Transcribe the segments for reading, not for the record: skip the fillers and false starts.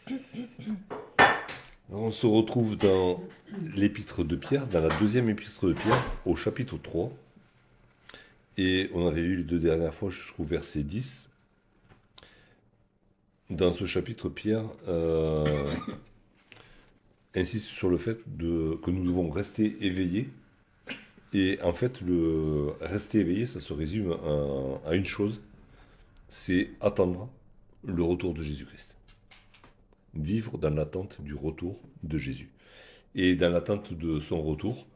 Alors, on se retrouve dans l'épître de Pierre, dans la deuxième épître de Pierre, au chapitre 3. Et on avait vu les deux dernières fois, je trouve, verset 10. Dans ce chapitre, Pierre insiste sur le fait que nous devons rester éveillés. Et en fait, le rester éveillé, ça se résume à une chose, c'est attendre le retour de Jésus-Christ. Vivre dans l'attente du retour de Jésus. Et dans l'attente de son retour,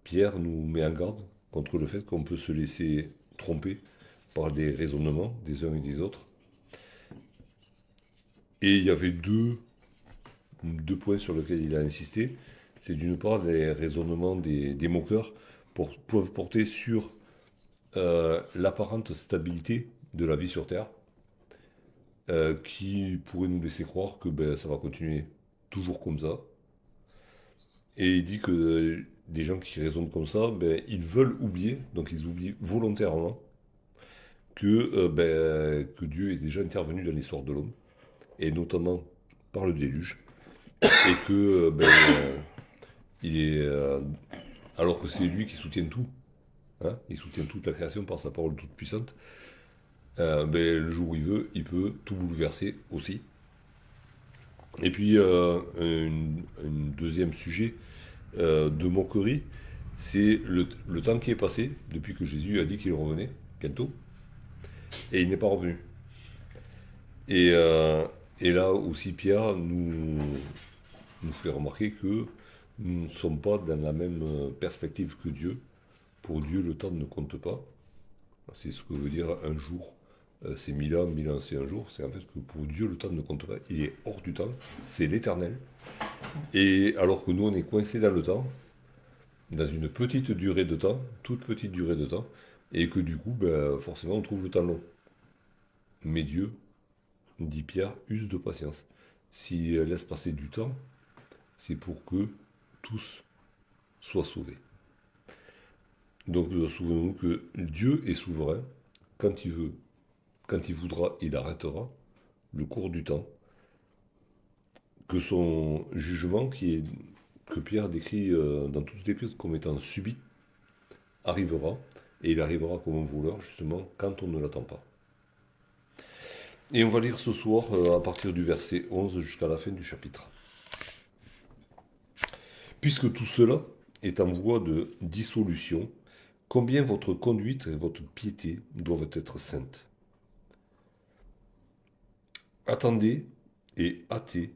Pierre nous met en garde contre le fait qu'on peut se laisser tromper par les raisonnements des uns et des autres. Et il y avait deux points sur lesquels il a insisté. C'est d'une part les raisonnements des moqueurs peuvent porter sur l'apparente stabilité de la vie sur Terre, qui pourrait nous laisser croire que ça va continuer toujours comme ça. Et il dit que des gens qui raisonnent comme ça, ils veulent oublier, donc ils oublient volontairement que Dieu est déjà intervenu dans l'histoire de l'homme, et notamment par le déluge, et que il est, alors que c'est lui qui soutient tout, hein, il soutient toute la création par sa parole toute puissante, le jour où il veut, il peut tout bouleverser aussi. Et puis, un deuxième sujet de moquerie, c'est le temps qui est passé depuis que Jésus a dit qu'il revenait, bientôt, et il n'est pas revenu. Et, euh, et là aussi, Pierre nous fait remarquer que nous ne sommes pas dans la même perspective que Dieu. Pour Dieu, le temps ne compte pas. C'est ce que veut dire un jour. C'est 1000 ans c'est un jour. C'est en fait que pour Dieu, le temps ne compte pas. Il est hors du temps. C'est l'éternel. Et alors que nous, on est coincés dans le temps, dans une petite durée de temps, toute petite durée de temps, et que du coup, forcément, on trouve le temps long. Mais Dieu, dit Pierre, use de patience. S'il laisse passer du temps, c'est pour que tous soient sauvés. Donc souvenons-nous que Dieu est souverain. Quand il veut, quand il voudra, il arrêtera le cours du temps. Que son jugement, que Pierre décrit dans toutes les pièces comme étant subit, arrivera. Et il arrivera comme un voleur, justement, quand on ne l'attend pas. Et on va lire ce soir à partir du verset 11 jusqu'à la fin du chapitre. Puisque tout cela est en voie de dissolution, combien votre conduite et votre piété doivent être saintes. Attendez et hâtez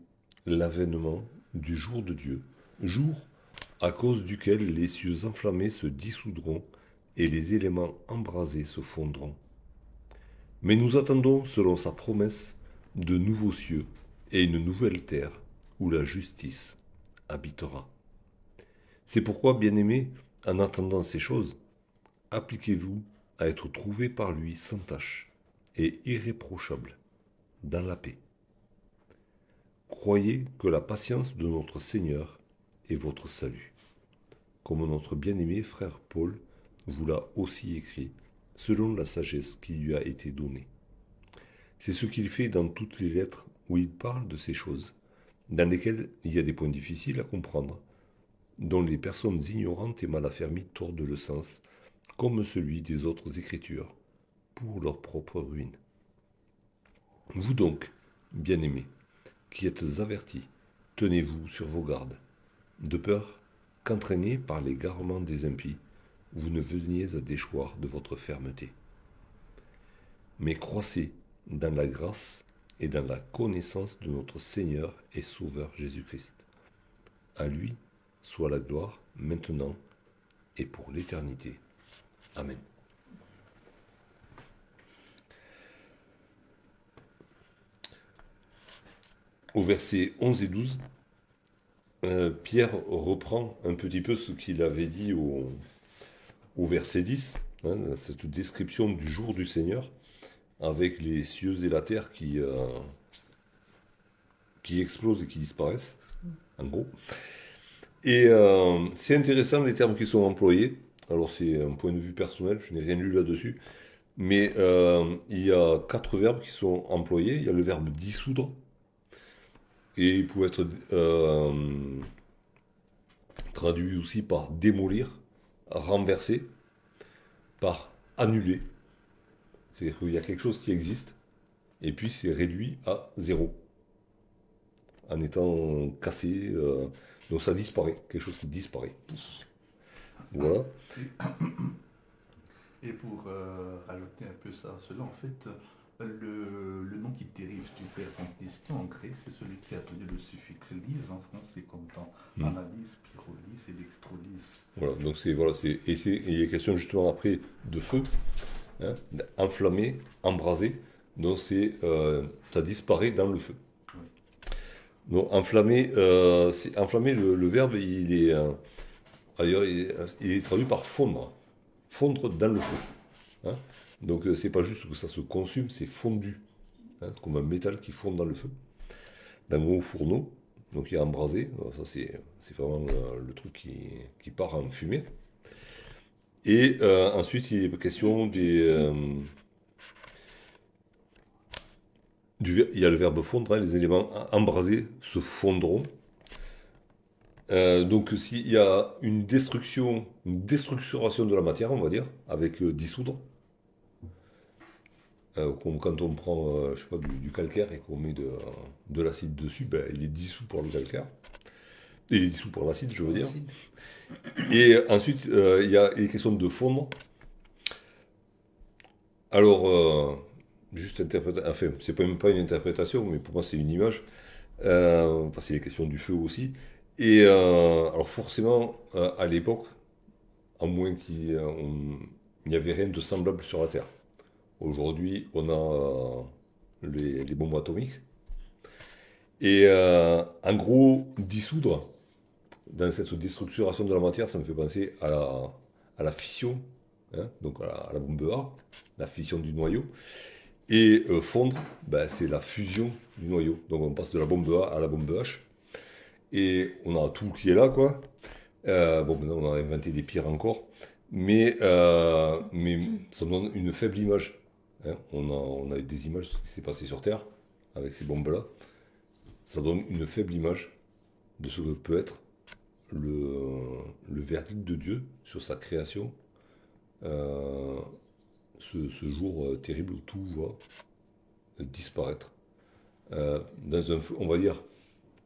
l'avènement du jour de Dieu, jour à cause duquel les cieux enflammés se dissoudront et les éléments embrasés se fondront. Mais nous attendons, selon sa promesse, de nouveaux cieux et une nouvelle terre où la justice habitera. C'est pourquoi, bien-aimés, en attendant ces choses, appliquez-vous à être trouvés par lui sans tache et irréprochables dans la paix. Croyez que la patience de notre Seigneur est votre salut, comme notre bien-aimé frère Paul vous l'a aussi écrit, selon la sagesse qui lui a été donnée. C'est ce qu'il fait dans toutes les lettres où il parle de ces choses, dans lesquelles il y a des points difficiles à comprendre, dont les personnes ignorantes et mal affermies tordent le sens, comme celui des autres Écritures, pour leur propre ruine. Vous donc, bien-aimés, qui êtes avertis, tenez-vous sur vos gardes, de peur qu'entraînés par les garements des impies, vous ne veniez à déchoir de votre fermeté. Mais croissez dans la grâce et dans la connaissance de notre Seigneur et Sauveur Jésus-Christ. À lui soit la gloire maintenant et pour l'éternité. Amen. Au verset 11 et 12, Pierre reprend un petit peu ce qu'il avait dit au verset 10, hein, cette description du jour du Seigneur, avec les cieux et la terre qui explosent et qui disparaissent, en gros. Et c'est intéressant les termes qui sont employés. Alors c'est un point de vue personnel, je n'ai rien lu là-dessus. Mais il y a 4 verbes qui sont employés. Il y a le verbe dissoudre, Et il pouvait être traduit aussi par démolir, renverser, par annuler. C'est-à-dire qu'il y a quelque chose qui existe, et puis c'est réduit à zéro, en étant cassé. Donc ça disparaît, quelque chose qui disparaît. Voilà. Et pour rajouter un peu ça à cela, en fait, le nom qui dérive du verbe en question en grec, c'est celui qui a donné le suffixe lys en français, comme dans Hmm. analyse, pyrolyse, électrolyse. Voilà, donc et il est question justement après de feu, hein, enflammé, embrasé, donc ça disparaît dans le feu. Oui. Donc enflammé, le verbe ailleurs, il est traduit par fondre, fondre dans le feu. Hein. Donc c'est pas juste que ça se consume, c'est fondu, hein, comme un métal qui fond dans le feu. D'un gros fourneau, donc il y a embrasé, ça c'est vraiment le truc qui part en fumée. Et ensuite il est question il y a le verbe fondre, hein, les éléments embrasés se fondront. Donc s'il y a une déstructuration de la matière, on va dire, avec dissoudre, comme quand on prend, je sais pas, du calcaire et qu'on met de l'acide dessus, ben, il est dissous par le calcaire. Il est dissous par l'acide, je veux dire. L'acide. Et ensuite, il y a les questions de fondre. Alors, juste enfin, c'est même pas une interprétation, mais pour moi, c'est une image. Parce qu'il est question du feu aussi. Et alors, forcément, à l'époque, à moins il n'y avait rien de semblable sur la Terre. Aujourd'hui, on a les bombes atomiques. Et en gros, dissoudre, dans cette déstructuration de la matière, ça me fait penser à la fission, hein, donc à la bombe A, la fission du noyau. Et fondre, ben, c'est la fusion du noyau. Donc on passe de la bombe A à la bombe H. Et on a tout qui est là, quoi. Bon, maintenant on a inventé des pires encore. Mais ça donne une faible image. Hein. On a des images de ce qui s'est passé sur Terre, avec ces bombes-là. Ça donne une faible image de ce que peut être le verdict de Dieu sur sa création, euh, ce jour terrible où tout va disparaître. Dans un feu, on va dire,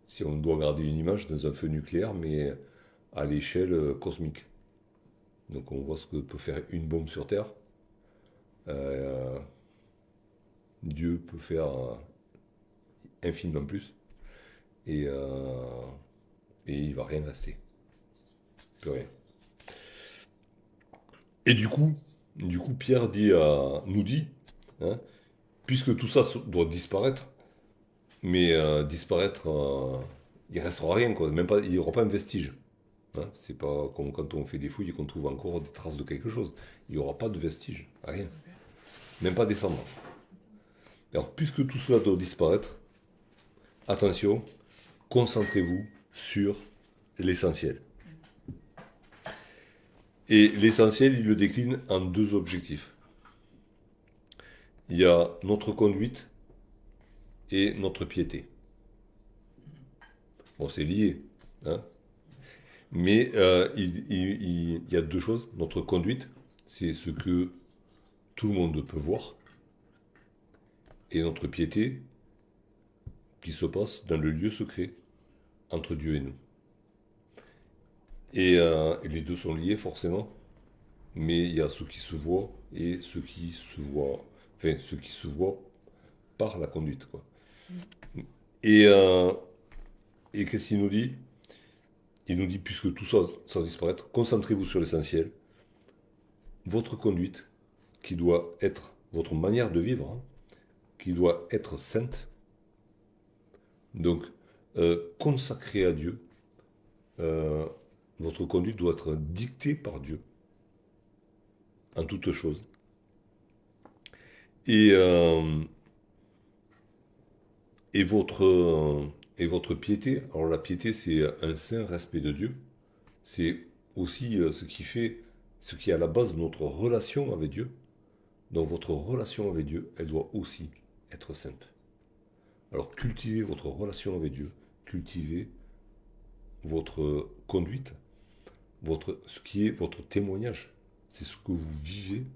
si on doit garder une image, dans un feu nucléaire, mais à l'échelle cosmique. Donc on voit ce que peut faire une bombe sur Terre. Euh, Dieu peut faire infiniment plus. Et, euh, et il va rien rester. Plus rien. Et Pierre nous dit, hein, puisque tout ça doit disparaître, mais disparaître, il restera rien, quoi. Même pas, il n'y aura pas un vestige. Hein. C'est pas comme quand on fait des fouilles et qu'on trouve encore des traces de quelque chose. Il n'y aura pas de vestige, rien. Même pas des cendres. Alors, puisque tout cela doit disparaître, attention, concentrez-vous sur l'essentiel. Et l'essentiel, il le décline en deux objectifs. Il y a notre conduite et notre piété. Bon, c'est lié, hein. Mais il y a deux choses. Notre conduite, c'est ce que tout le monde peut voir. Et notre piété, qui se passe dans le lieu secret, entre Dieu et nous. Et les deux sont liés forcément, mais il y a ce qui se voit et ce qui se voit, enfin, ce qui se voit par la conduite, quoi. Et, euh, et qu'est-ce qu'il nous dit? Il nous dit, puisque tout ça, ça va disparaître, concentrez-vous sur l'essentiel, votre conduite, qui doit être votre manière de vivre, hein, qui doit être sainte, donc consacrée à Dieu. Euh, Votre conduite doit être dictée par Dieu, en toutes choses. Et, euh, et, votre, et votre piété, alors la piété c'est un saint respect de Dieu, c'est aussi ce qui est à la base de notre relation avec Dieu. Donc votre relation avec Dieu, elle doit aussi être sainte. Alors cultivez votre relation avec Dieu, cultiver votre conduite, ce qui est votre témoignage. C'est ce que vous vivez,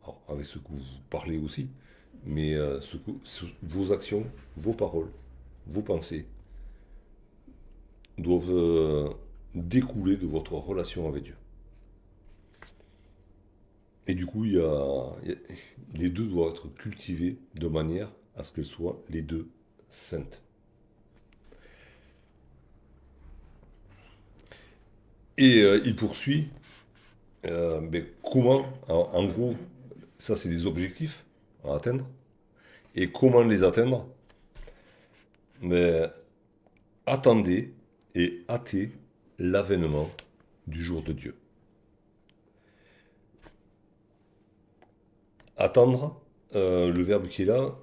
alors, avec ce que vous parlez aussi, mais vos actions, vos paroles, vos pensées doivent découler de votre relation avec Dieu. Et du coup, les deux doivent être cultivés de manière à ce qu'elles soient les deux saintes. Et il poursuit, mais comment, en gros, ça c'est des objectifs à atteindre. Et comment les atteindre? Mais attendez et hâtez l'avènement du jour de Dieu. Attendre, le verbe qui est là,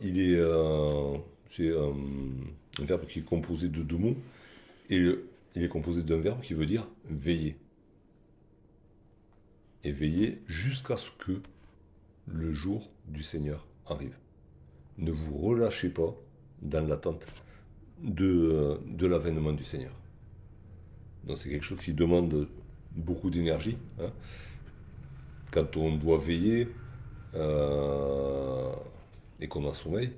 c'est un verbe qui est composé de deux mots, et il est composé d'un verbe qui veut dire veiller. Et veiller jusqu'à ce que le jour du Seigneur arrive. Ne vous relâchez pas dans l'attente de l'avènement du Seigneur. Donc c'est quelque chose qui demande beaucoup d'énergie. Hein. Quand on doit veiller et qu'on a sommeil,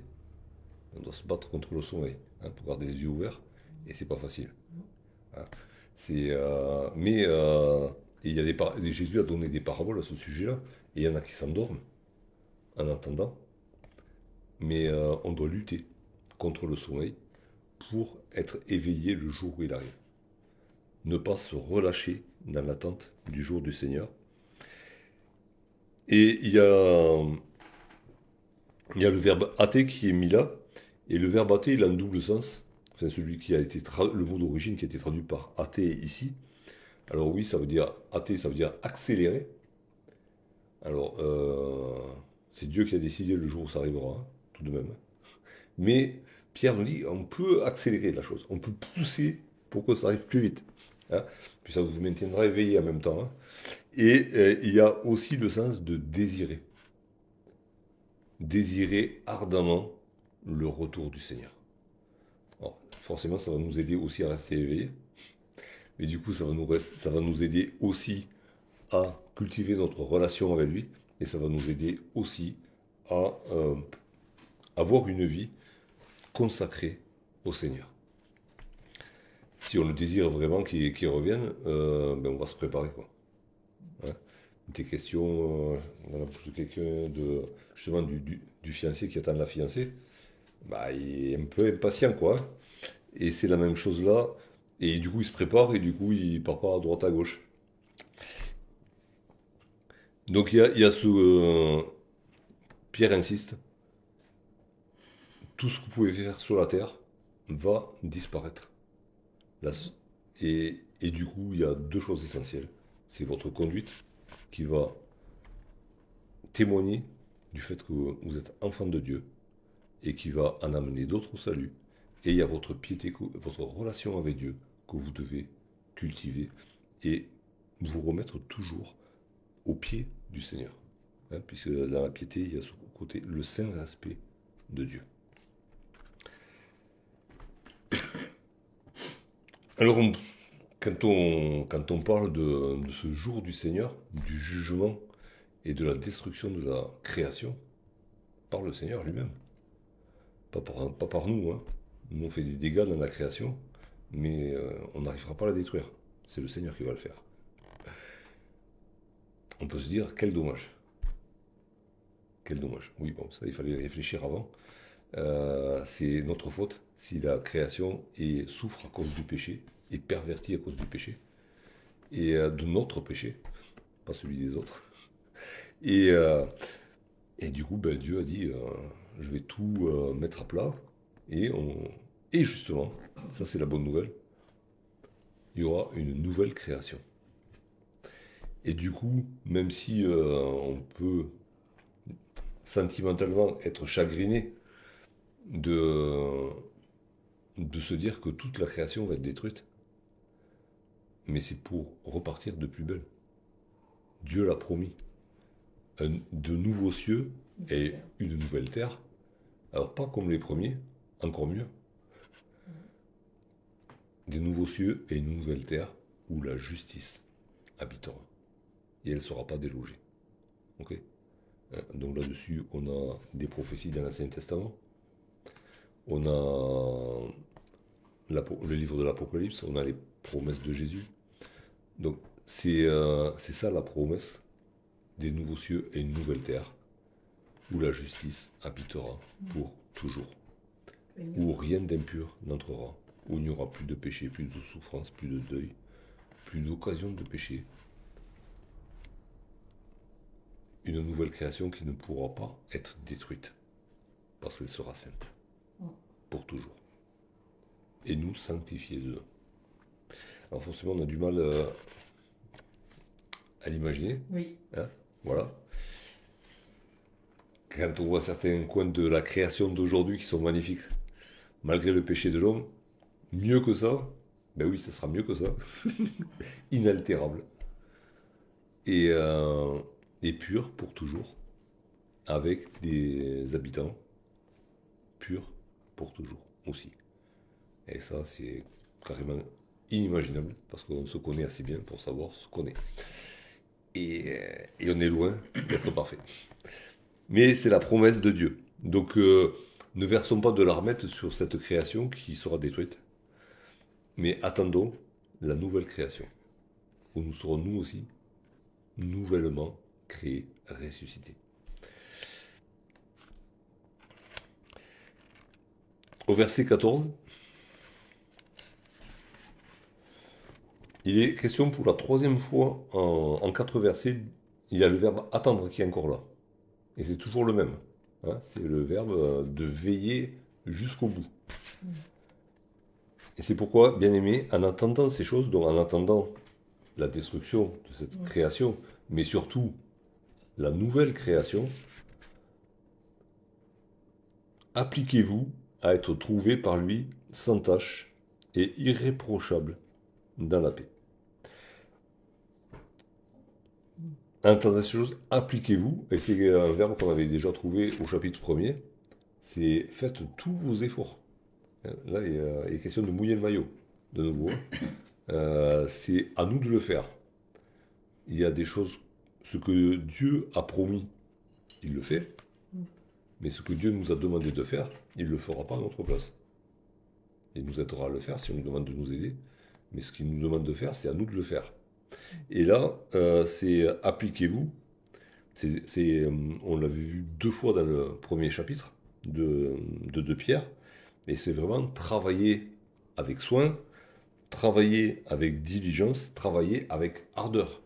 on doit se battre contre le sommeil, hein, pour garder les yeux ouverts, et c'est pas facile. Hein. Il y a Jésus a donné des paraboles à ce sujet-là, et il y en a qui s'endorment en attendant, mais on doit lutter contre le sommeil pour être éveillé le jour où il arrive. Ne pas se relâcher dans l'attente du jour du Seigneur. Et il y a le verbe hâter qui est mis là, et le verbe hâter, il a un double sens. C'est celui qui a été le mot d'origine qui a été traduit par hâter ici. Alors oui, ça veut dire hâter, ça veut dire accélérer. Alors, c'est Dieu qui a décidé le jour où ça arrivera, hein, tout de même. Mais Pierre nous dit, on peut accélérer la chose, on peut pousser pour que ça arrive plus vite. Hein. Puis ça vous maintiendra éveillé en même temps. Hein. Et il y a aussi le sens de désirer. Désirer ardemment le retour du Seigneur. Alors, forcément, ça va nous aider aussi à rester éveillés. Mais du coup, ça va nous aider aussi à cultiver notre relation avec lui. Et ça va nous aider aussi à avoir une vie consacrée au Seigneur. Si on le désire vraiment qu'il revienne, on va se préparer, quoi. Hein. Des questions dans la bouche de quelqu'un, justement du fiancé qui attend la fiancée, il est un peu impatient, quoi. Et c'est la même chose là. Et du coup, il se prépare et du coup, il part pas à droite à gauche. Donc, il y a Pierre insiste. Tout ce que vous pouvez faire sur la terre va disparaître. Et du coup, il y a deux choses essentielles. C'est votre conduite qui va témoigner du fait que vous êtes enfant de Dieu et qui va en amener d'autres au salut. Et il y a votre piété, votre relation avec Dieu que vous devez cultiver et vous remettre toujours au pied du Seigneur. Hein, puisque dans la piété, il y a ce côté, le saint respect de Dieu. Alors, quand on parle de ce jour du Seigneur, du jugement et de la destruction de la création, par le Seigneur lui-même. Pas par nous. Hein. Nous, on fait des dégâts dans la création, mais on n'arrivera pas à la détruire. C'est le Seigneur qui va le faire. On peut se dire, quel dommage. Quel dommage. Oui, bon, ça, il fallait réfléchir avant. C'est notre faute si la création souffre à cause du péché, est pervertie à cause du péché, et de notre péché, pas celui des autres. Et du coup, Dieu a dit, je vais tout mettre à plat, et justement, ça c'est la bonne nouvelle, il y aura une nouvelle création. Et du coup, même si on peut sentimentalement être chagriné de se dire que toute la création va être détruite, mais c'est pour repartir de plus belle. Dieu l'a promis. De nouveaux cieux et une nouvelle terre. Alors pas comme les premiers, encore mieux. des nouveaux cieux et une nouvelle terre où la justice habitera. Et elle ne sera pas délogée. Ok. Donc là-dessus, on a des prophéties dans l'Ancien Testament. On a le livre de l'Apocalypse. On a les promesses de Jésus. Donc c'est ça la promesse des nouveaux cieux et une nouvelle terre où la justice habitera pour toujours. Où rien d'impur n'entrera. Où il n'y aura plus de péché, plus de souffrance, plus de deuil, plus d'occasion de péché. Une nouvelle création qui ne pourra pas être détruite, parce qu'elle sera sainte, pour toujours. Et nous sanctifier dedans. Alors forcément, on a du mal à l'imaginer. Oui. Hein, voilà. Quand on voit certains coins de la création d'aujourd'hui qui sont magnifiques, malgré le péché de l'homme, mieux que ça, ben oui, ça sera mieux que ça. Inaltérable. Et pur pour toujours, avec des habitants purs pour toujours aussi. Et ça, c'est carrément inimaginable, parce qu'on se connaît assez bien pour savoir ce qu'on est. Et on est loin d'être parfait. Mais c'est la promesse de Dieu. Donc ne versons pas de larmettes sur cette création qui sera détruite, mais attendons la nouvelle création, où nous serons nous aussi nouvellement créés, ressuscités. Au verset 14, il est question pour la troisième fois en 4 versets, il y a le verbe attendre qui est encore là. Et c'est toujours le même. Hein, c'est le verbe de veiller jusqu'au bout. Et c'est pourquoi, bien aimé, en attendant ces choses, donc en attendant la destruction de cette création, mais surtout la nouvelle création, appliquez-vous à être trouvé par lui sans tache et irréprochable dans la paix. En attendant ces choses, appliquez-vous, et c'est un verbe qu'on avait déjà trouvé au chapitre 1er, c'est faites tous vos efforts. Là, il est question de mouiller le maillot, de nouveau. C'est à nous de le faire. Il y a des choses, ce que Dieu a promis, il le fait, mais ce que Dieu nous a demandé de faire, il ne le fera pas à notre place. Il nous aidera à le faire si on nous demande de nous aider, mais ce qu'il nous demande de faire, c'est à nous de le faire. Et là, c'est appliquez-vous. On l'avait vu 2 fois dans le premier chapitre de 2 Pierre, et c'est vraiment travailler avec soin, travailler avec diligence, travailler avec ardeur.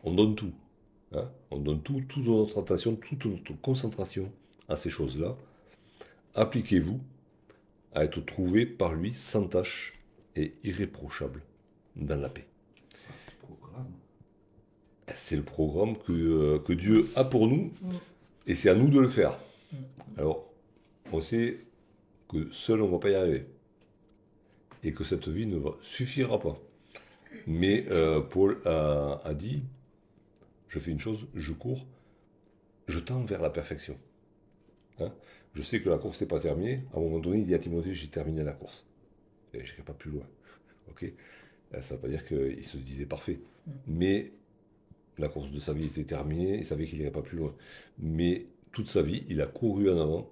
On donne tout. Hein, on donne tout, toute notre attention, toute notre concentration à ces choses-là. Appliquez-vous à être trouvé par lui sans tache et irréprochable dans la paix. C'est le programme que Dieu a pour nous, et c'est à nous de le faire. Alors, on sait que seul on ne va pas y arriver, et que cette vie ne suffira pas. Mais Paul a dit, je fais une chose, je cours, je tends vers la perfection. Hein, je sais que la course n'est pas terminée. À un moment donné, il dit à Timothée, j'ai terminé la course. Et je n'irai pas plus loin. Okay, ça ne veut pas dire qu'il se disait parfait. Mais la course de sa vie était terminée, il savait qu'il n'irait pas plus loin. Mais toute sa vie, il a couru en avant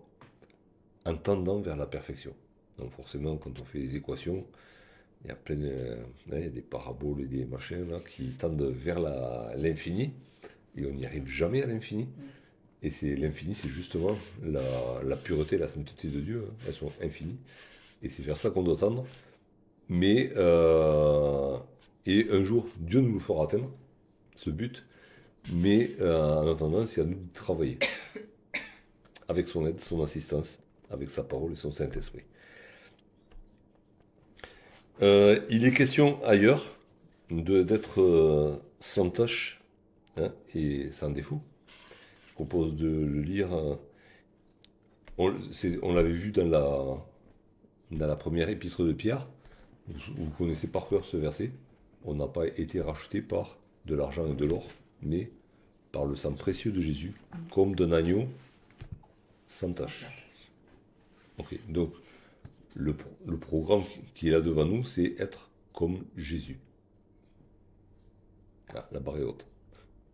en tendant vers la perfection. Donc forcément, quand on fait les équations, il y a plein il y a des paraboles et des machins là, qui tendent vers l'infini, et on n'y arrive jamais à l'infini. Et l'infini, c'est justement la pureté, la sainteté de Dieu, hein. Elles sont infinies. Et c'est vers ça qu'on doit tendre. Mais, et un jour, Dieu nous le fera atteindre, ce but. Mais en attendant, c'est à nous de travailler. Avec son aide, son assistance, avec sa parole et son Saint-Esprit. Il est question ailleurs d'être sans tâche, hein, et sans défaut. Je propose de le lire. On l'avait vu dans la première épître de Pierre. Vous connaissez par cœur ce verset. On n'a pas été racheté par de l'argent et de l'or, mais par le sang précieux de Jésus, comme d'un agneau sans tache. Ok, donc le programme qui est là devant nous, c'est être comme Jésus. Ah, la barre est haute.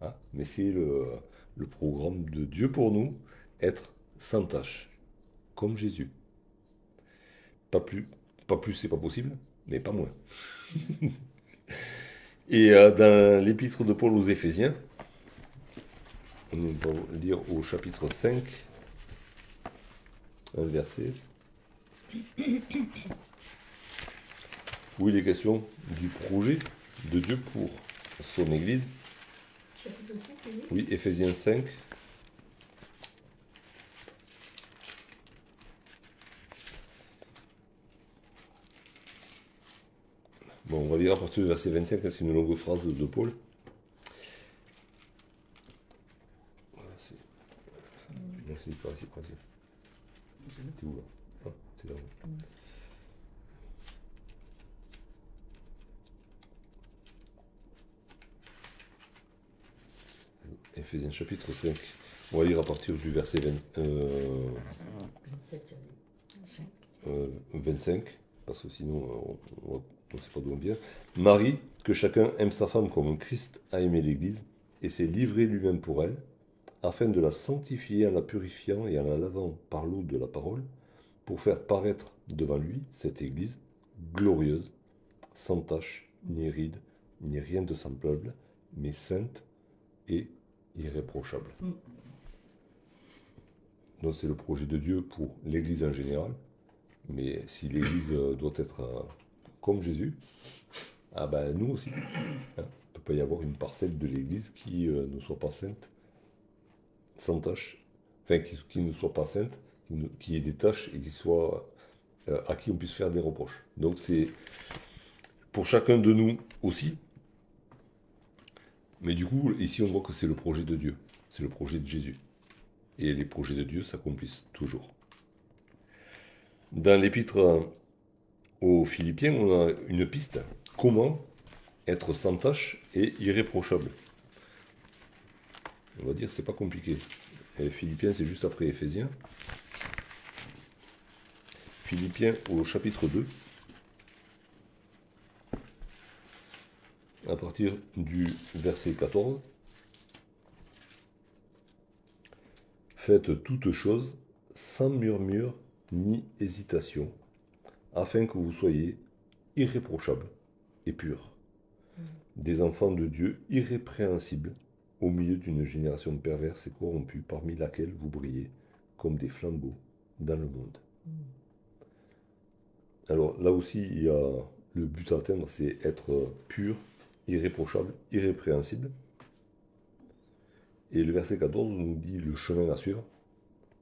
Ah, mais c'est le programme de Dieu pour nous, être sans tâche, comme Jésus. Pas plus, c'est pas possible, mais pas moins. Et dans l'épître de Paul aux Éphésiens, on va lire au chapitre 5, un verset, où il est question du projet de Dieu pour son Église. Chapitre 5, Oui, Éphésiens 5. Bon, on va lire à partir du verset 25, c'est une longue phrase de Paul. Voilà, non, c'est pas assez pratique. T'es où là? Ah, c'est là. Éphésiens chapitre 5. On va lire à partir du verset 25, parce que sinon on ne sait pas d'où on vient. Marie, que chacun aime sa femme comme Christ a aimé l'Église, et s'est livré lui-même pour elle, afin de la sanctifier en la purifiant et en la lavant par l'eau de la parole, pour faire paraître devant lui cette Église glorieuse, sans tache, ni ride, ni rien de semblable, mais sainte et irréprochable. Donc c'est le projet de Dieu pour l'Église en général, mais si l'Église doit être comme Jésus, ah ben nous aussi. Hein, il ne peut pas y avoir une parcelle de l'Église qui ne soit pas sainte, sans tâche, enfin qui ne soit pas sainte, qui ait des tâches et qui soit à qui on puisse faire des reproches. Donc c'est pour chacun de nous aussi. Mais du coup, ici on voit que c'est le projet de Dieu, c'est le projet de Jésus. Et les projets de Dieu s'accomplissent toujours. Dans l'épître aux Philippiens, on a une piste. Comment être sans tâche et irréprochable? On va dire que c'est pas compliqué. Et Philippiens, c'est juste après Éphésiens. Philippiens au chapitre 2. À partir du verset 14. Faites toutes choses sans murmure ni hésitation, afin que vous soyez irréprochables et purs, des enfants de Dieu irrépréhensibles, au milieu d'une génération perverse et corrompue, parmi laquelle vous brillez comme des flambeaux dans le monde. Alors là aussi, il y a le but à atteindre, c'est être pur, irréprochable, irrépréhensible. Et le verset 14 nous dit le chemin à suivre.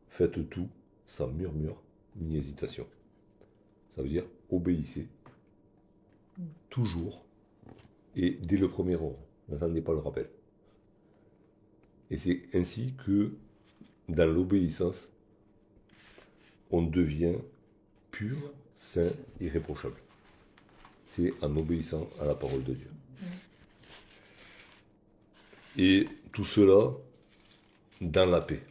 Faites tout sans murmure ni hésitation. Ça veut dire obéissez toujours et dès le premier ordre. N'attendez pas le rappel. Et c'est ainsi que dans l'obéissance, on devient pur, saint, irréprochable. C'est en obéissant à la parole de Dieu. Et tout cela dans la paix.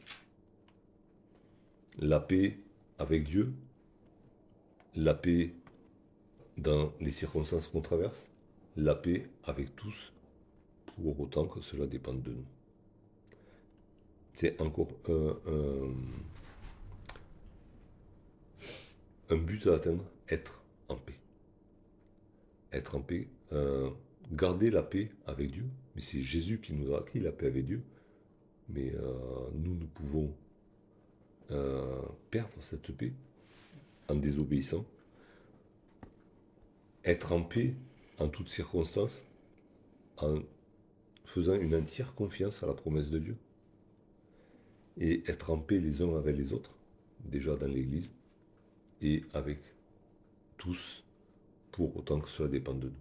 La paix avec Dieu, la paix dans les circonstances qu'on traverse, la paix avec tous, pour autant que cela dépende de nous. C'est encore un but à atteindre, être en paix. Être en paix, garder la paix avec Dieu, mais c'est Jésus qui nous a acquis la paix avec Dieu, mais nous pouvons perdre cette paix en désobéissant, être en paix en toutes circonstances, en faisant une entière confiance à la promesse de Dieu, et être en paix les uns avec les autres, déjà dans l'Église, et avec tous, pour autant que cela dépende de nous.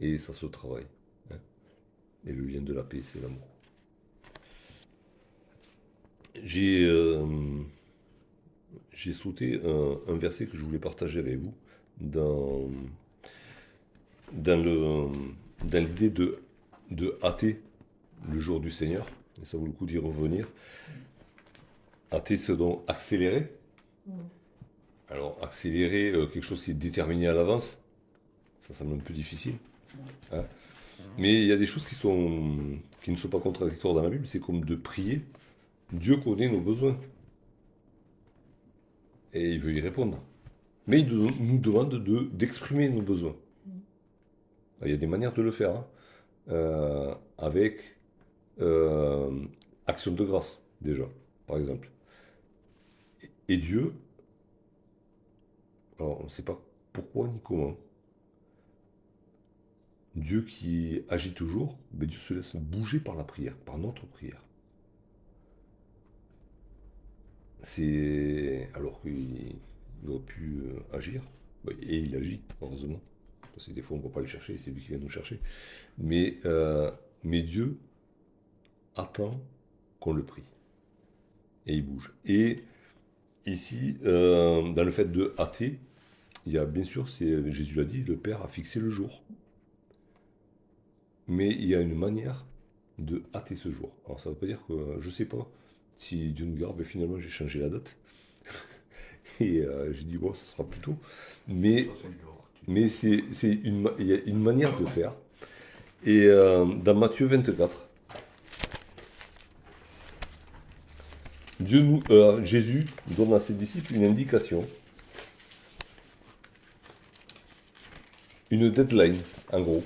Et ça se travaille. Hein. Et le lien de la paix, c'est l'amour. J'ai sauté un verset que je voulais partager avec vous dans l'idée de hâter le jour du Seigneur, et ça vaut le coup d'y revenir. Hâter, c'est donc accélérer. Alors, accélérer quelque chose qui est déterminé à l'avance, ça semble un peu difficile. Hein. Mais il y a des choses qui ne sont pas contradictoires dans la Bible, c'est comme de prier. Dieu connaît nos besoins et il veut y répondre. Mais nous demande d'exprimer nos besoins. Il y a des manières de le faire, hein. Avec action de grâce, déjà, par exemple. Et Dieu, alors on ne sait pas pourquoi ni comment, Dieu qui agit toujours, mais Dieu se laisse bouger par la prière, par notre prière. C'est alors qu'il aurait pu agir, et il agit, heureusement, parce que des fois on ne va pas le chercher, c'est lui qui vient nous chercher. Mais Dieu attend qu'on le prie, et il bouge. Et ici, dans le fait de hâter, il y a bien sûr, Jésus l'a dit, le Père a fixé le jour. Mais il y a une manière de hâter ce jour. Alors ça ne veut pas dire que, je ne sais pas, si Dieu nous garde, mais finalement j'ai changé la date. Et j'ai dit, bon, ça sera plus tôt. Mais il y a une manière de faire. Et dans Matthieu 24, Jésus donne à ses disciples une indication, une deadline, en gros,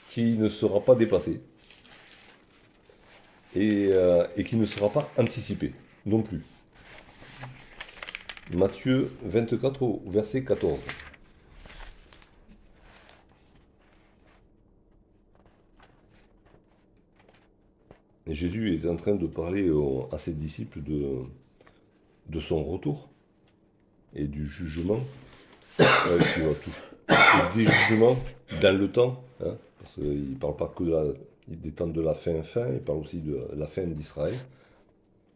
qui ne sera pas dépassée et qui ne sera pas anticipée non plus. Matthieu 24 au verset 14. Et Jésus est en train de parler à ses disciples de son retour et du jugement qui va toucher. Des jugements dans le temps, hein, parce qu'il ne parle pas que des temps de la fin, il parle aussi de la fin d'Israël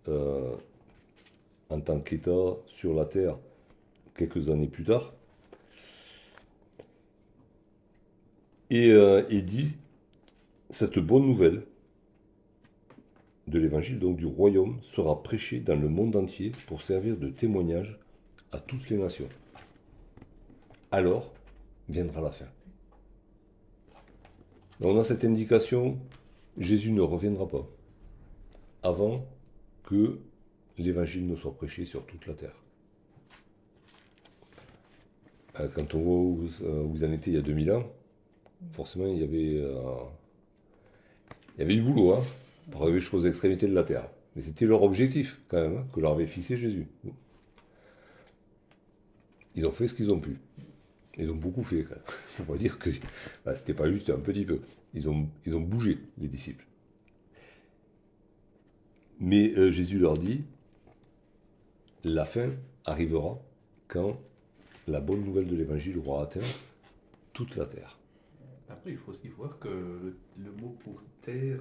en tant qu'État sur la terre quelques années plus tard. Et il dit cette bonne nouvelle de l'évangile, donc du royaume, sera prêchée dans le monde entier pour servir de témoignage à toutes les nations. Alors viendra la fin. On a cette indication, Jésus ne reviendra pas avant que l'évangile ne soit prêché sur toute la terre. Quand on voit où vous en étiez il y a 2000 ans, forcément il y avait du boulot, hein, pour arriver jusqu'aux extrémités de la terre. Mais c'était leur objectif, quand même, hein, que leur avait fixé Jésus. Ils ont fait ce qu'ils ont pu. Ils ont beaucoup fait, quand même. Il faut pas dire que c'était pas juste un petit peu. Ils ont bougé, les disciples. Mais Jésus leur dit, la fin arrivera quand la bonne nouvelle de l'évangile aura atteint toute la terre. Après, il faut aussi voir que le mot pour terre,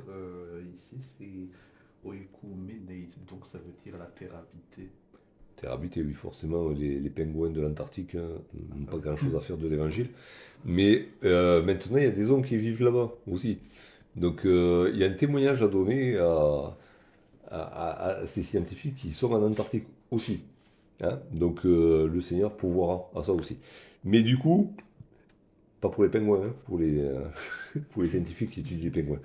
ici, c'est oikoumene, donc ça veut dire la terre habitée. Terre habitée, oui, forcément, les pingouins de l'Antarctique n'ont pas grand-chose à faire de l'évangile. Mais maintenant, il y a des hommes qui vivent là-bas aussi. Donc, il y a un témoignage à donner à ces scientifiques qui sont en Antarctique aussi. Hein. Donc, le Seigneur pourvoira à ça aussi. Mais du coup, pas pour les pingouins, hein, pour les scientifiques qui étudient les pingouins.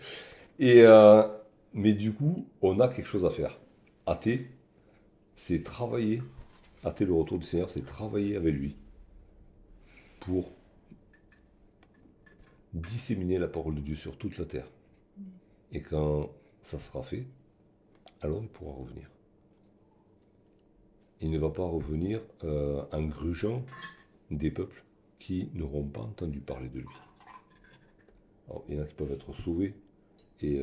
Mais du coup, on a quelque chose à faire. Athée, c'est travailler, hâter le retour du Seigneur, c'est travailler avec lui pour disséminer la parole de Dieu sur toute la terre. Et quand ça sera fait, alors il pourra revenir. Il ne va pas revenir en grugeant des peuples qui n'auront pas entendu parler de lui. Alors, il y en a qui peuvent être sauvés, et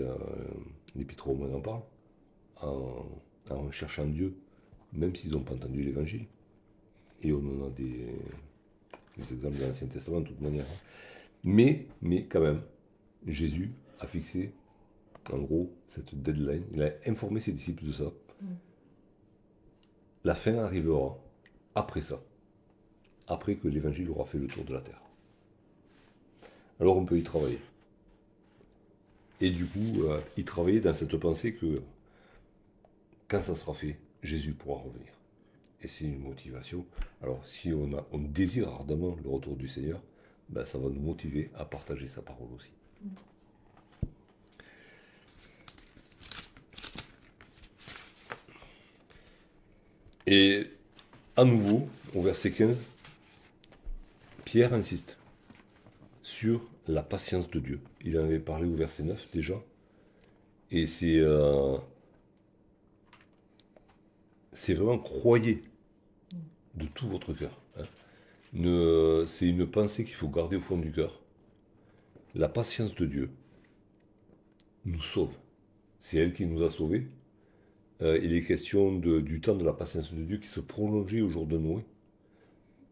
l'Épître aux Romains en parle, en cherchant Dieu, même s'ils n'ont pas entendu l'évangile. Et on en a des exemples dans l'Ancien Testament de toute manière. Mais quand même, Jésus a fixé, en gros, cette deadline. Il a informé ses disciples de ça. La fin arrivera après ça. Après que l'évangile aura fait le tour de la terre. Alors on peut y travailler. Et du coup, y travailler dans cette pensée que quand ça sera fait, Jésus pourra revenir. et c'est une motivation. Alors, si on désire ardemment le retour du Seigneur, ben, ça va nous motiver à partager sa parole aussi. Et à nouveau, au verset 15, Pierre insiste sur la patience de Dieu. Il en avait parlé au verset 9 déjà. Et c'est vraiment croyez de tout votre cœur. Hein. C'est une pensée qu'il faut garder au fond du cœur. La patience de Dieu nous sauve. C'est elle qui nous a sauvés. Il est question du temps de la patience de Dieu qui se prolongeait au jour de Noé.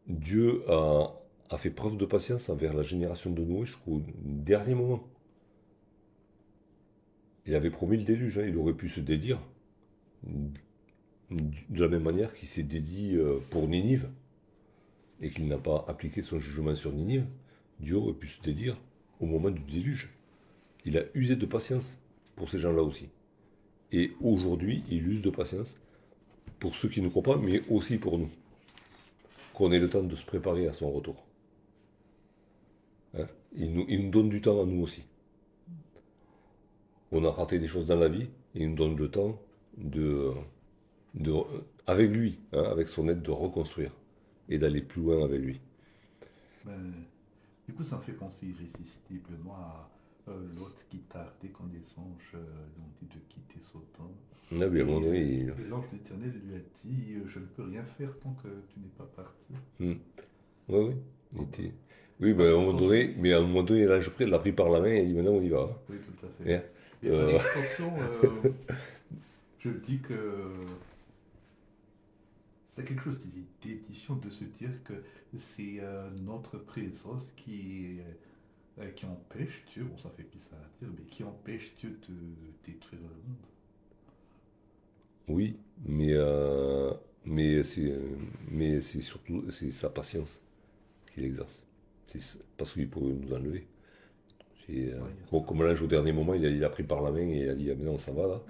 Dieu a fait preuve de patience envers la génération de Noé jusqu'au dernier moment. Il avait promis le déluge, hein, il aurait pu se dédire de la même manière qu'il s'est dédié pour Ninive et qu'il n'a pas appliqué son jugement sur Ninive. Dieu aurait pu se dédire au moment du déluge. Il a usé de patience pour ces gens-là aussi. Et aujourd'hui, il use de patience pour ceux qui ne croient pas, mais aussi pour nous. Qu'on ait le temps de se préparer à son retour. Hein, il nous donne du temps à nous aussi. On a raté des choses dans la vie, et il nous donne le temps avec lui, hein, avec son aide, de reconstruire et d'aller plus loin avec lui. Ben, du coup, ça me fait penser irrésistiblement à l'autre qui tardait quand les anges lui ont dit de quitter Sodome. Ah oui, à un moment donné, Et l'ange de l'Éternel lui a dit je ne peux rien faire tant que tu n'es pas parti. Oui, oui. Oui, ben, à un moment donné, mais à un moment donné, l'ange l'a pris par la main et dit maintenant on y va. Hein. Oui, tout à fait. Hein. Et par extension, je dis que c'est quelque chose d'édition de se dire que c'est notre présence qui empêche Dieu, bon ça fait bizarre à dire, mais qui empêche Dieu de détruire le monde. Oui, mais c'est surtout c'est sa patience qu'il exerce. Parce qu'il pourrait nous enlever. Comme l'ange au dernier moment, il a pris par la main et il a dit ah, maintenant ça va là.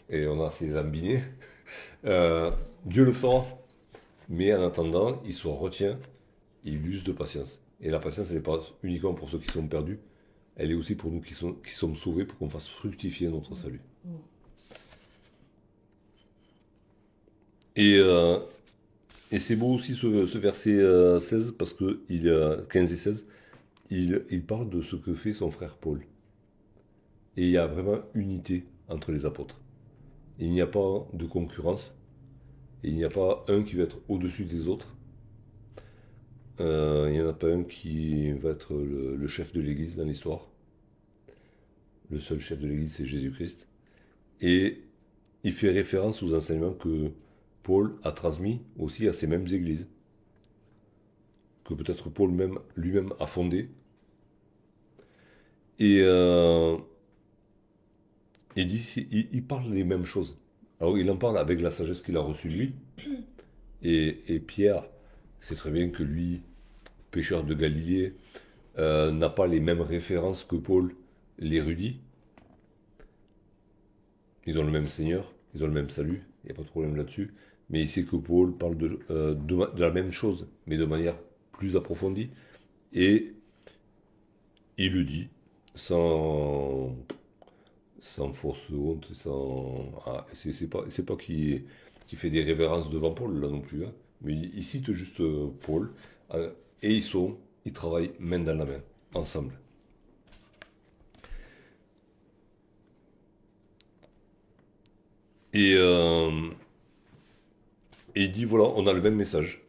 Et on a ses lambinés. Dieu le fera. Mais en attendant, il se retient, il use de patience. Et la patience, elle n'est pas uniquement pour ceux qui sont perdus, elle est aussi pour nous qui sommes sauvés, pour qu'on fasse fructifier notre salut. Et c'est beau aussi ce verset 16, parce que 15 et 16, il parle de ce que fait son frère Paul. Et il y a vraiment unité entre les apôtres. Il n'y a pas de concurrence. Il n'y a pas un qui va être au-dessus des autres. Il n'y en a pas un qui va être le chef de l'Église dans l'histoire. Le seul chef de l'Église, c'est Jésus-Christ. Et il fait référence aux enseignements que Paul a transmis aussi à ces mêmes églises, que peut-être Paul lui-même a fondé. Et il parle les mêmes choses. Alors il en parle avec la sagesse qu'il a reçue lui. Et Pierre sait très bien que lui, pêcheur de Galilée, n'a pas les mêmes références que Paul, l'érudit. Ils ont le même Seigneur, ils ont le même salut, il n'y a pas de problème là-dessus. Mais il sait que Paul parle de la même chose, mais de manière plus approfondie. Et il le dit sans fausse honte, c'est pas qu'il fait des révérences devant Paul là non plus, hein, mais il cite juste Paul, et ils travaillent main dans la main, ensemble. Et il dit voilà, on a le même message.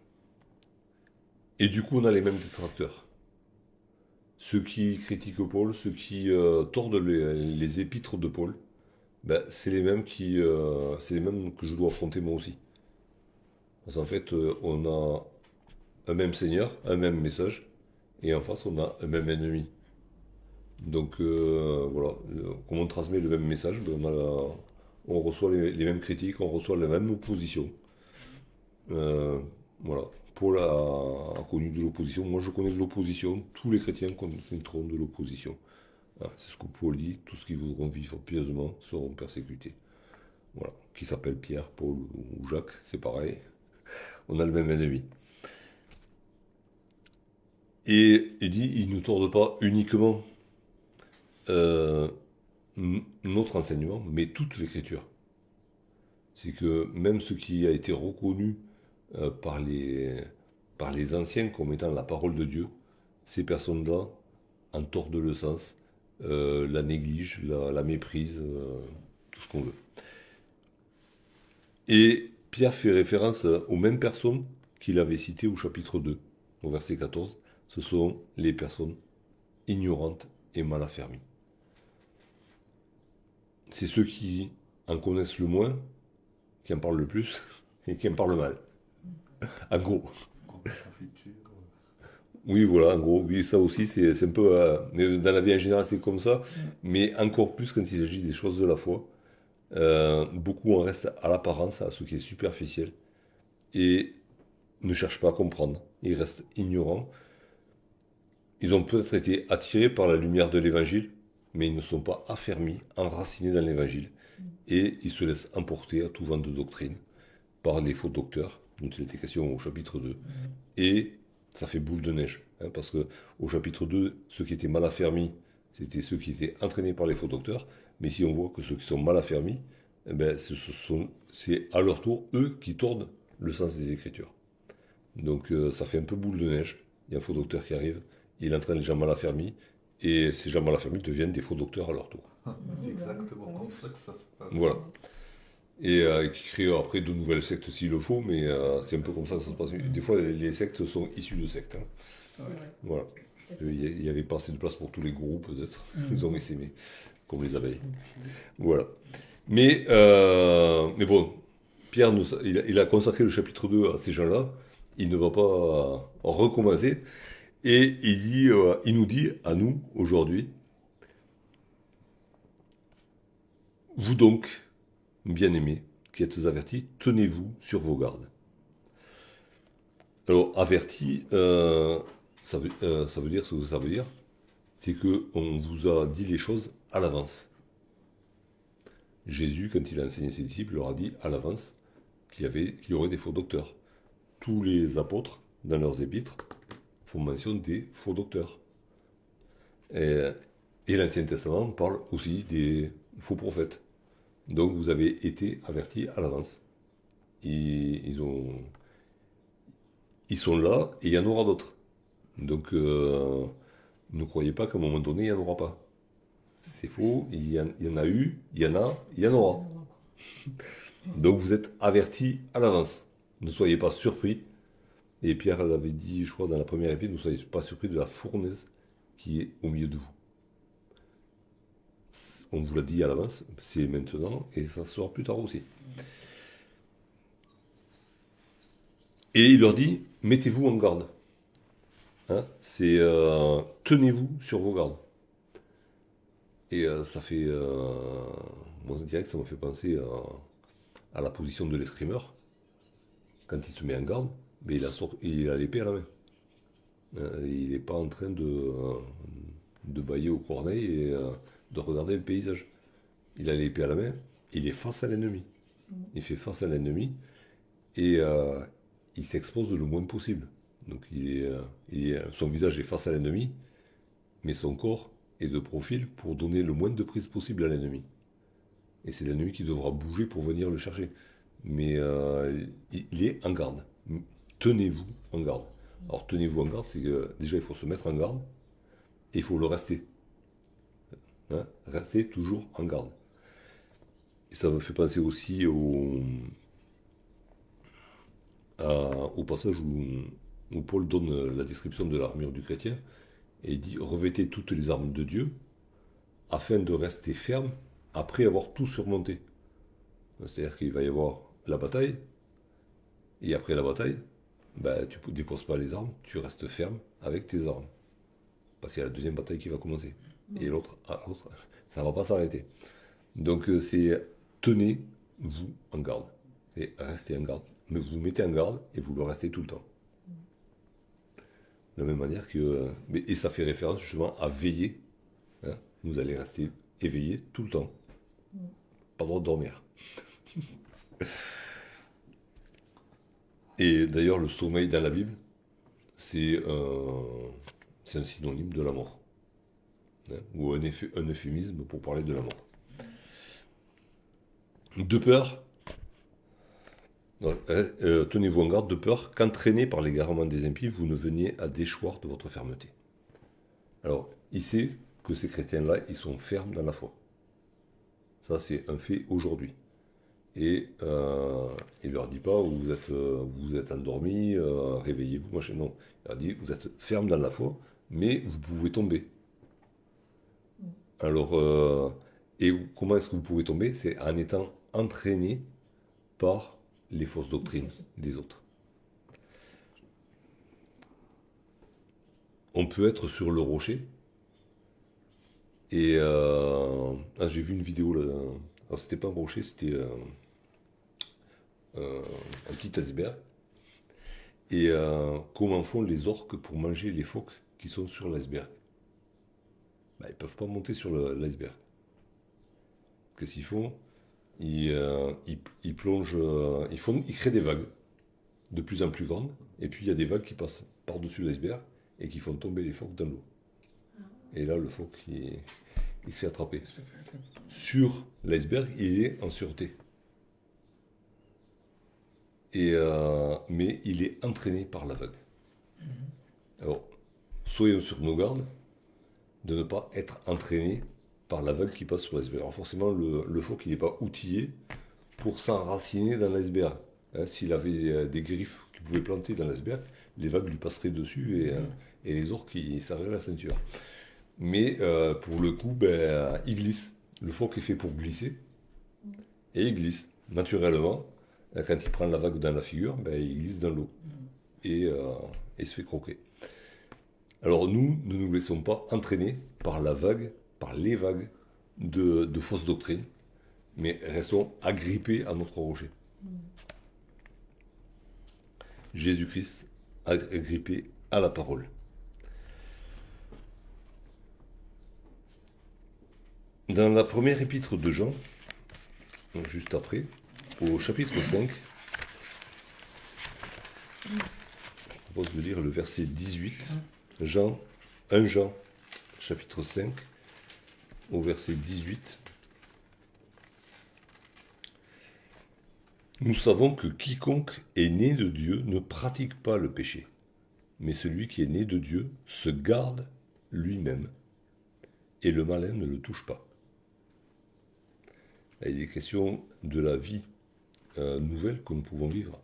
Et du coup, on a les mêmes détracteurs. Ceux qui critiquent Paul, ceux qui tordent les épîtres de Paul, ben, c'est les mêmes que je dois affronter moi aussi. Parce qu'en fait, on a un même Seigneur, un même message, et en face, on a un même ennemi. Donc voilà, comme on transmet le même message, ben, on reçoit les mêmes critiques, on reçoit la même opposition. Voilà. Paul a connu de l'opposition. Moi, je connais de l'opposition. Tous les chrétiens connaîtront de l'opposition. C'est ce que Paul dit. Tous ceux qui voudront vivre pieusement seront persécutés. Voilà. Qui s'appelle Pierre, Paul ou Jacques, c'est pareil. on a le même ennemi. Et il dit, il ne torde pas uniquement euh, notre enseignement, mais toute l'écriture. C'est que même ce qui a été reconnu par les anciens comme étant la parole de Dieu, ces personnes-là en tordent le sens, la négligent, la méprisent, tout ce qu'on veut. Et Pierre fait référence aux mêmes personnes qu'il avait citées au chapitre 2, au verset 14. Ce sont les personnes ignorantes et mal affermies. C'est ceux qui en connaissent le moins, qui en parlent le plus et qui en parlent mal. En gros. Confiture. Oui, voilà, en gros, oui, ça aussi, c'est un peu. Mais dans la vie en général, c'est comme ça. Mais encore plus quand il s'agit des choses de la foi. Beaucoup en restent à l'apparence, à ce qui est superficiel. Et ne cherchent pas à comprendre. Ils restent ignorants. Ils ont peut-être été attirés par la lumière de l'évangile, mais ils ne sont pas affermis, enracinés dans l'évangile. Et ils se laissent emporter à tout vent de doctrine par les faux docteurs, dont il était question au chapitre 2. Et ça fait boule de neige, hein, parce que au chapitre 2, ceux qui étaient mal affermis, c'était ceux qui étaient entraînés par les faux docteurs. Mais si on voit que ceux qui sont mal affermis, eh ben, c'est à leur tour eux qui tordent le sens des Écritures. Donc ça fait un peu boule de neige. Il y a un faux docteur qui arrive, il entraîne les gens mal affermis, et ces gens mal affermis deviennent des faux docteurs à leur tour. C'est exactement comme ça que ça se passe. Voilà. Et qui crée après de nouvelles sectes s'il le faut, mais c'est un peu comme ça que ça se passe. Des fois, les sectes sont issues de sectes, hein. C'est vrai. Voilà. Il n'y avait pas assez de place pour tous les groupes, peut-être. Ils ont essaimé, comme les abeilles. Voilà. Mais bon, Pierre, il a consacré le chapitre 2 à ces gens-là. Il ne va pas recommencer. Et il nous dit, à nous, aujourd'hui, vous donc, bien-aimés, qui êtes avertis, tenez-vous sur vos gardes. Alors, averti, ça veut dire ce que ça veut dire, c'est qu'on vous a dit les choses à l'avance. Jésus, quand il a enseigné ses disciples, leur a dit à l'avance qu'il y aurait des faux docteurs. Tous les apôtres, dans leurs épîtres, font mention des faux docteurs. Et l'Ancien Testament parle aussi des faux prophètes. Donc vous avez été avertis à l'avance. Ils sont là et il y en aura d'autres. Donc ne croyez pas qu'à un moment donné, il n'y en aura pas. C'est faux, il y en a eu, il y en a, il y en aura. Donc vous êtes avertis à l'avance. Ne soyez pas surpris. Et Pierre l'avait dit, je crois, dans la première épître, ne soyez pas surpris de la fournaise qui est au milieu de vous. On vous l'a dit à l'avance, c'est maintenant, et ça sera plus tard aussi. Et il leur dit, mettez-vous en garde. Hein, c'est tenez-vous sur vos gardes. Et ça fait, moi direct, ça m'a fait penser à la position de l'escrimeur. Quand il se met en garde, mais il a l'épée à la main. Il n'est pas en train de bâiller au corneille et de regarder le paysage. Il a l'épée à la main, il est face à l'ennemi. Il fait face à l'ennemi et il s'expose le moins possible. Donc son visage est face à l'ennemi, mais son corps est de profil pour donner le moins de prise possible à l'ennemi. Et c'est l'ennemi qui devra bouger pour venir le chercher. Mais il est en garde. Tenez-vous en garde. Alors tenez-vous en garde, c'est que déjà il faut se mettre en garde et il faut le rester. Hein, restez toujours en garde. Et ça me fait penser aussi au passage où Paul donne la description de l'armure du chrétien et il dit revêtez toutes les armes de Dieu afin de rester ferme après avoir tout surmonté. C'est-à-dire qu'il va y avoir la bataille et après la bataille, ben, tu ne déposes pas les armes, tu restes ferme avec tes armes. Parce qu'il y a la deuxième bataille qui va commencer. Et l'autre, ça ne va pas s'arrêter. Donc c'est tenez-vous en garde. C'est restez en garde. Mais vous vous mettez en garde et vous le restez tout le temps. De la même manière que... et ça fait référence justement à veiller. Hein. Vous allez rester éveillé tout le temps. Pas le droit de dormir. Et d'ailleurs, le sommeil dans la Bible, c'est c'est un synonyme de la mort, hein, ou un euphémisme pour parler de la mort. De peur, ouais, tenez-vous en garde, de peur qu'entraîné par l'égarement des impies, vous ne veniez à déchoir de votre fermeté. Alors, il sait que ces chrétiens-là, ils sont fermes dans la foi. Ça, c'est un fait aujourd'hui. Et il leur dit pas, vous êtes endormis, réveillez-vous, machin. Non, il leur dit, vous êtes fermes dans la foi, mais vous pouvez tomber. Alors, et comment est-ce que vous pouvez tomber? C'est en étant entraîné par les fausses doctrines des autres. On peut être sur le rocher, et j'ai vu une vidéo là. Alors, c'était pas un rocher, c'était un petit iceberg. Et comment font les orques pour manger les phoques qui sont sur l'iceberg? Bah, ils ne peuvent pas monter sur l'iceberg. Qu'est-ce qu'ils font? Ils plongent, ils créent des vagues de plus en plus grandes, et puis il y a des vagues qui passent par-dessus l'iceberg et qui font tomber les phoques dans l'eau. Et là, le phoque, il se fait attraper. Sur l'iceberg, il est en sûreté. Mais il est entraîné par la vague. Alors, soyons sur nos gardes de ne pas être entraîné par la vague qui passe sur l'iceberg. Alors forcément, le phoque, il n'est pas outillé pour s'enraciner dans l'iceberg. Hein, s'il avait des griffes qu'il pouvait planter dans l'iceberg, les vagues lui passeraient dessus et les orques, ils serraient la ceinture. Mais pour le coup, il glisse. Le phoque est fait pour glisser, et il glisse. Naturellement, quand il prend la vague dans la figure, il glisse dans l'eau, et se fait croquer. Alors nous, ne nous laissons pas entraîner par la vague, par les vagues de fausses doctrines, mais restons agrippés à notre rocher. Jésus-Christ agrippé à la parole. Dans la première épître de Jean, juste après, au chapitre 5, je propose de lire le verset 18, un Jean, chapitre 5, au verset 18. Nous savons que quiconque est né de Dieu ne pratique pas le péché, mais celui qui est né de Dieu se garde lui-même, et le malin ne le touche pas. Il est question de la vie nouvelle que nous pouvons vivre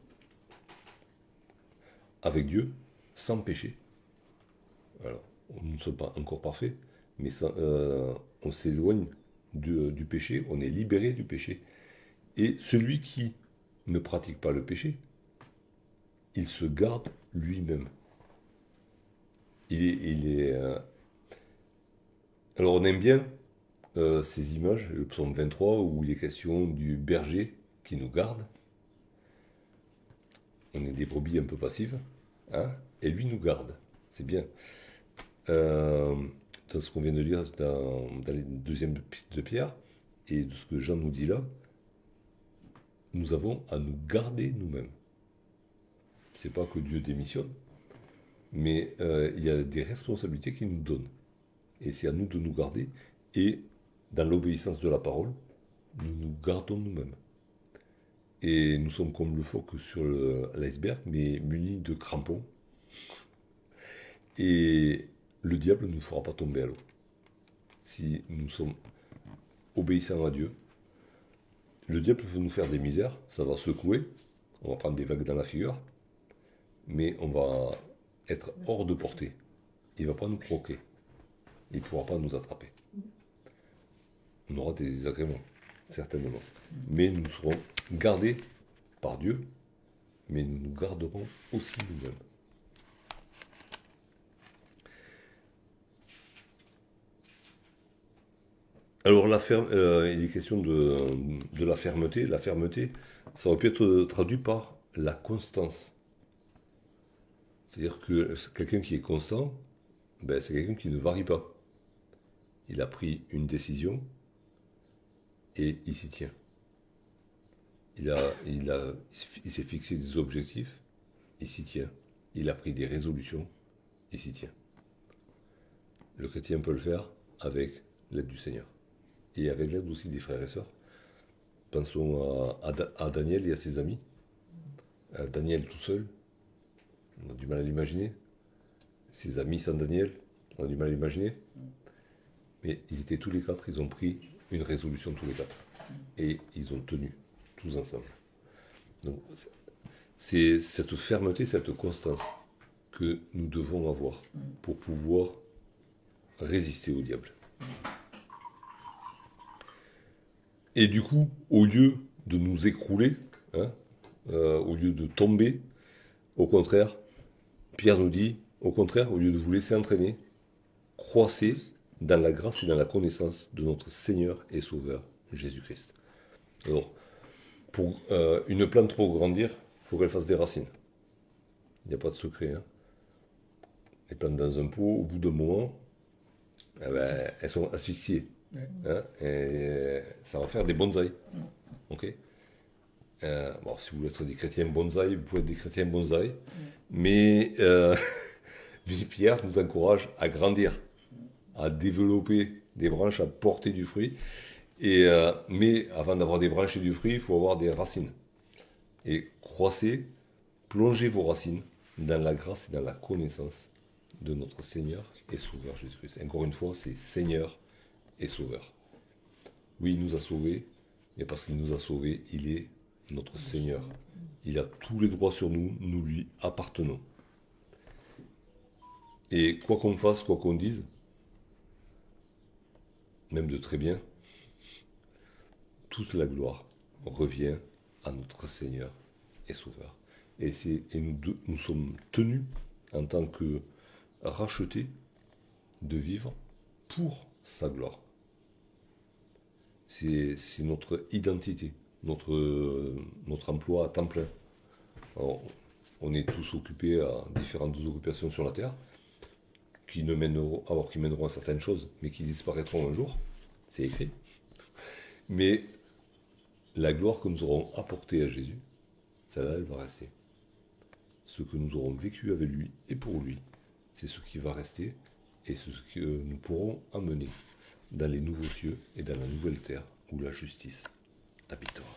avec Dieu, sans péché. Alors, nous ne sommes pas encore parfaits, mais on s'éloigne du péché, on est libéré du péché. Et celui qui ne pratique pas le péché, il se garde lui-même. Alors on aime bien ces images, le psaume 23, où il est question du berger qui nous garde. On est des brebis un peu passives, hein, et lui nous garde. C'est bien. Dans ce qu'on vient de lire dans les deuxième épître de Pierre, et de ce que Jean nous dit là, nous avons à nous garder nous-mêmes. C'est pas que Dieu démissionne, mais il y a des responsabilités qu'il nous donne. Et c'est à nous de nous garder, et dans l'obéissance de la parole, nous nous gardons nous-mêmes. Et nous sommes comme le phoque sur l'iceberg, mais munis de crampons. Et le diable ne nous fera pas tomber à l'eau. Si nous sommes obéissants à Dieu, le diable peut nous faire des misères, ça va secouer, on va prendre des vagues dans la figure, mais on va être hors de portée. Il ne va pas nous croquer. Il ne pourra pas nous attraper. On aura des désagréments, certainement. Mais nous serons gardés par Dieu, mais nous nous garderons aussi nous-mêmes. Alors, il est question de la fermeté. La fermeté, ça aurait pu être traduit par la constance. C'est-à-dire que quelqu'un qui est constant, c'est quelqu'un qui ne varie pas. Il a pris une décision et il s'y tient. Il s'est fixé des objectifs il s'y tient. Il a pris des résolutions, il s'y tient. Le chrétien peut le faire avec l'aide du Seigneur. Et avec l'aide aussi des frères et sœurs. Pensons à Daniel et à ses amis. Daniel tout seul, on a du mal à l'imaginer. Ses amis sans Daniel, on a du mal à l'imaginer. Mais ils étaient tous les quatre, ils ont pris une résolution tous les quatre. Et ils ont tenu, tous ensemble. Donc, c'est cette fermeté, cette constance que nous devons avoir pour pouvoir résister au diable. Et du coup, au lieu de nous écrouler, au lieu de tomber, au contraire, Pierre nous dit, au contraire, au lieu de vous laisser entraîner, croissez dans la grâce et dans la connaissance de notre Seigneur et Sauveur, Jésus-Christ. Alors, pour une plante pour grandir, il faut qu'elle fasse des racines. Il n'y a pas de secret. Les plantes dans un pot, au bout d'un moment, elles sont asphyxiées. Et ça va faire des bonsaïs. Ok. Si vous voulez être des chrétiens bonsaïs, vous pouvez être des chrétiens bonsaïs. Mais Pierre nous encourage à grandir, à développer des branches, à porter du fruit. Mais avant d'avoir des branches et du fruit, il faut avoir des racines. Et croissez, plongez vos racines dans la grâce et dans la connaissance de notre Seigneur et Sauveur Jésus-Christ. Encore une fois, c'est Seigneur et Sauveur. Oui, il nous a sauvés, mais parce qu'il nous a sauvés, il est notre Seigneur. Il a tous les droits sur nous, nous lui appartenons. Et quoi qu'on fasse, quoi qu'on dise, même de très bien, toute la gloire revient à notre Seigneur et Sauveur. Et nous sommes tenus, en tant que rachetés, de vivre pour sa gloire. C'est notre identité, notre emploi à temps plein. Alors, on est tous occupés à différentes occupations sur la terre, qui mèneront à certaines choses, mais qui disparaîtront un jour. C'est écrit. Mais la gloire que nous aurons apportée à Jésus, celle-là, elle va rester. Ce que nous aurons vécu avec lui et pour lui, c'est ce qui va rester et ce que nous pourrons amener dans les nouveaux cieux et dans la nouvelle terre où la justice habitera.